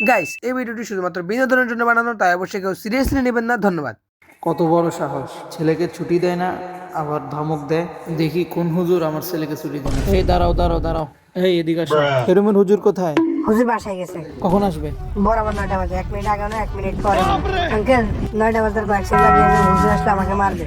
Guys, এই ভিডিওটি শুধুমাত্র বিনোদনের জন্য বানানো, তাই অবশ্যই কেউ সিরিয়াসলি নেবেন না। ধন্যবাদ। কত বড় সাহস, ছেলেকে ছুটি দেয় না, আবার ধমক দেয়। দেখি কোন হুজুর আমার ছেলেকে ছুটি দেয়। এই দাঁড়াও দাঁড়াও দাঁড়াও, এই এদিকে আসো। এরুমের হুজুর কোথায়? হুজুর বাসায় গেছে। কখন আসবে? বরাবর 9টা বাজে, 1 মিনিট আগে না 1 মিনিট পরে। আঙ্কেল 9টা বাজার কয়েকশো লাগিয়েছে, হুজুর আসলে আমাকে মারবে।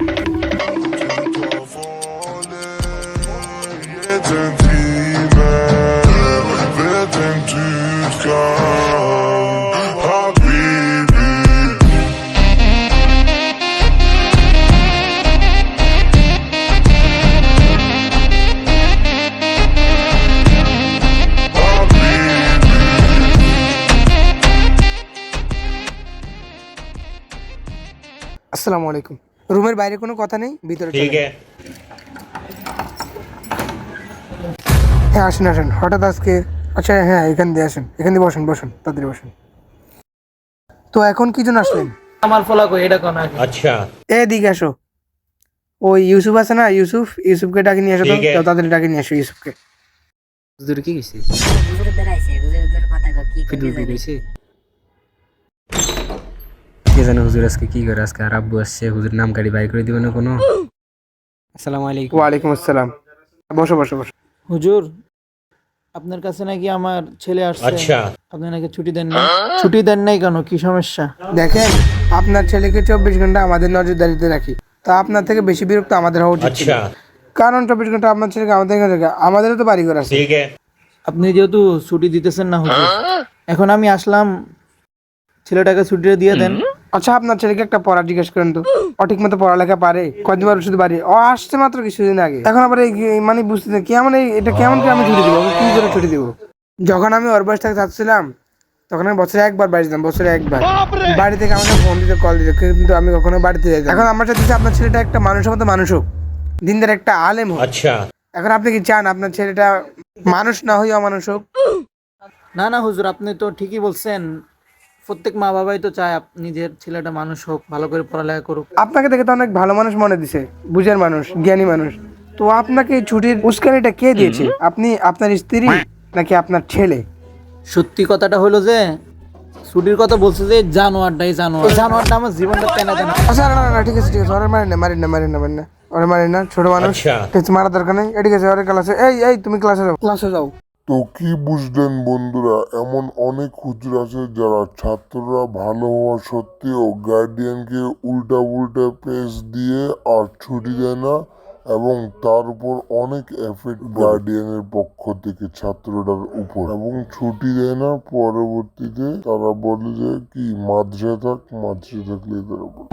আসসালামু আলাইকুম। রুমের বাইরে কোনো কথা নেই, ভিতরে চলে। হ্যাঁ, আসেন আসেন। হঠাৎ আজকে? আচ্ছা হ্যাঁ, এখান দিয়ে আসেন, এখান দিয়ে বসেন বসেন, তাড়াতাড়ি বসেন। তো এখন কি জন্য আসলেন? আমার ফলা কই, এটা কোন আগে? अच्छा এদিকে আসো। ওই ইউসুফ আছে না, ইউসুফকে ডাকে নিয়ে আসো তো। ঠিক আছে। যাও, তাড়াতাড়ি ডাকে নিয়ে আসো ইউসুফকে। হুজুর কি কইছে? হুজুর বেড়াইছে, হুজুরের কথা কি ফিদুর করতে কি কইছে? কে জানে হুজুর আজকে কি করে। আজকে আর আব্বু আসছে, হুজুর নাম গাড়ি বাই করে দিবে না কোনো। আসসালামু আলাইকুম। ওয়ালাইকুম আসসালাম। বসো বসো বসো। হুজুর, আপনার কাছে নাকি আমার ছেলে আসছে। अच्छा আপনি নাকি ছুটি দেন না। ছুটি দেন নাই কেন, কি সমস্যা? দেখেন, আপনার ছেলেকে 24 ঘন্টা আমাদের নজরদারিতে রাখি, তা আপনার থেকে বেশি বিরক্ত আমাদের হওয়া উচিত ছিল। अच्छा কারণ 24 ঘন্টা আপনার ছেলেকে আমাদের এখানে রাখা, আমাদেরও তো বাড়ি ঘর আছে। ठीक है আপনি যেহেতু ছুটি দিতেছেন না হুজুর, এখন আমি আসলাম, ছেলেটাকে ছুটিটা দিয়ে দেন। আচ্ছা, আপনার ছেলেকে একটা পড়া জিজ্ঞেস করেন তো, ও ঠিক মতো পড়ালেখা পারে? কদিন পর শুধু বাড়ি ও আসছে মাত্র কিছুদিন আগে, এখন আবার মানে বুঝতে কেমন এটা কেমন কি আমি ছুটি দিব? আমি কি করে ছুটি দিব? যখন আমি ওর বয়স থেকে থাকছিলাম, তখন আমি বছরে একবার বাড়ি যেতাম, বছরে একবার। বাড়ি থেকে আমাকে ফোন দিতে, কল দিতে, কিন্তু আমি কখনো বাড়িতে যাইতাম। এখন আমার সাথে আপনার ছেলেটা একটা মানুষের মতো মানুষ হোক, দিনদার একটা আলেম হোক। अच्छा এখন আপনি কি চান আপনার ছেলেটা মানুষ না হই অমানুষ হোক? না না হুজুর, আপনি তো ঠিকই বলছেন। প্রত্যেক মা বাবাই তো চায় নিজের ছেলেটা মানুষ হোক, ভালো করে পড়ালেখা করুক। আপনাকে দেখে তো অনেক ভালো মানুষ মনে দিছে, বুঝের মানুষ, জ্ঞানী মানুষ। তো আপনাকে এই ছুটির উস্কানিটা কে দিয়েছে? আপনি, আপনার স্ত্রী, নাকি আপনার ছেলে? সত্যি কথাটা হলো যে, ছুটির কথা বলছে যে জানোয়ারটা, এই জানোয়ারটা আমার জীবনটা টেনে দেয় না। আচ্ছা না না না, ঠিক আছে ঠিক আছে, ওরে মারেন না মারেন না মারেন না মারেন না, ওরে মারেন না, ছোট মানুষ, আচ্ছা। ঠিক আছে, মারা দরকার নেই। ঠিক আছে, ওরে ক্লাসে, এই এই তুমি ক্লাসে যাও, ক্লাসে যাও। তো কি বুঝলেন বন্ধুরা, এমন অনেক হুজুর আছে যারা ছাত্ররা ভালো হওয়া সত্ত্বেও গার্ডিয়ানকে উল্টা উল্টা পেজ দিয়ে আর ছুটি দেয় না, এবং তার উপর অনেক এফেক্ট গার্ডিয়ানের পক্ষ থেকে ছাত্রটার উপর, এবং ছুটি দেয় না। পরবর্তীতে তারা বলে যে কি মাদ্রাসা থাকলে তার উপর